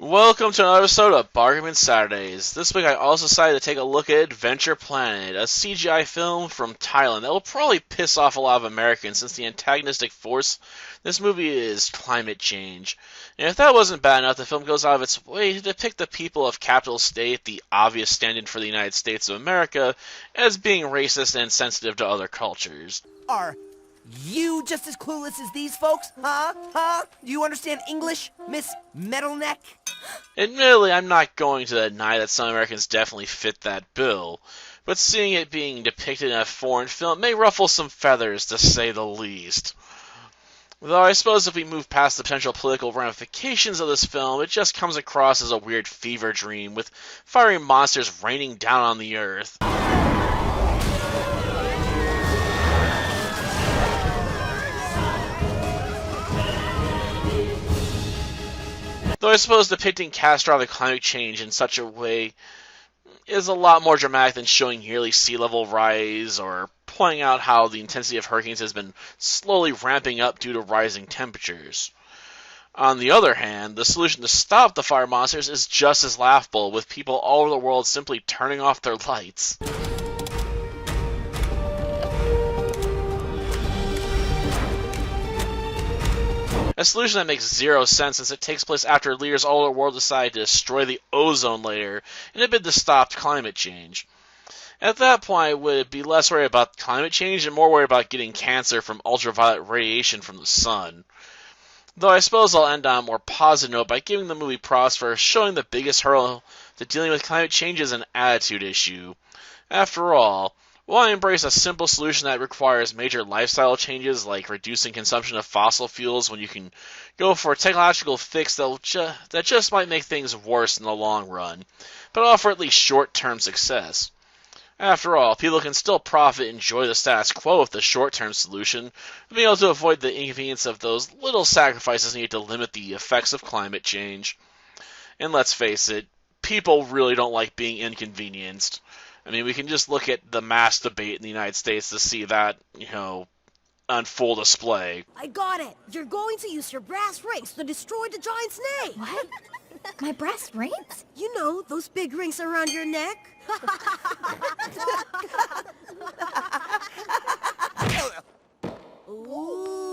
Welcome to another episode of Bargain Saturdays. This week I also decided to take a look at Adventure Planet, a CGI film from Thailand that will probably piss off a lot of Americans since the antagonistic force in this movie is climate change. And if that wasn't bad enough, the film goes out of its way to depict the people of Capital State, the obvious stand-in for the United States of America, as being racist and insensitive to other cultures. Are you just as clueless as these folks? Huh? Do you understand English, Miss Metalneck? Admittedly, I'm not going to deny that some Americans definitely fit that bill, but seeing it being depicted in a foreign film may ruffle some feathers, to say the least. Though I suppose if we move past the potential political ramifications of this film, it just comes across as a weird fever dream, with fiery monsters raining down on the earth. Though I suppose depicting catastrophic climate change in such a way is a lot more dramatic than showing yearly sea level rise or pointing out how the intensity of hurricanes has been slowly ramping up due to rising temperatures. On the other hand, the solution to stop the fire monsters is just as laughable, with people all over the world simply turning off their lights. A solution that makes zero sense since it takes place after leaders all over the world decide to destroy the ozone layer in a bid to stop climate change. At that point, I would be less worried about climate change and more worried about getting cancer from ultraviolet radiation from the sun. Though I suppose I'll end on a more positive note by giving the movie props for showing the biggest hurdle to dealing with climate change is an attitude issue. After all, why embrace a simple solution that requires major lifestyle changes like reducing consumption of fossil fuels when you can go for a technological fix that just might make things worse in the long run, but offer at least short-term success? After all, people can still profit and enjoy the status quo with the short-term solution, being able to avoid the inconvenience of those little sacrifices needed to limit the effects of climate change. And let's face it, people really don't like being inconvenienced. I mean, we can just look at the mass debate in the United States to see that, on full display. I got it. You're going to use your brass rings to destroy the giant snake. What? My brass rings? You know, those big rings around your neck. Ooh.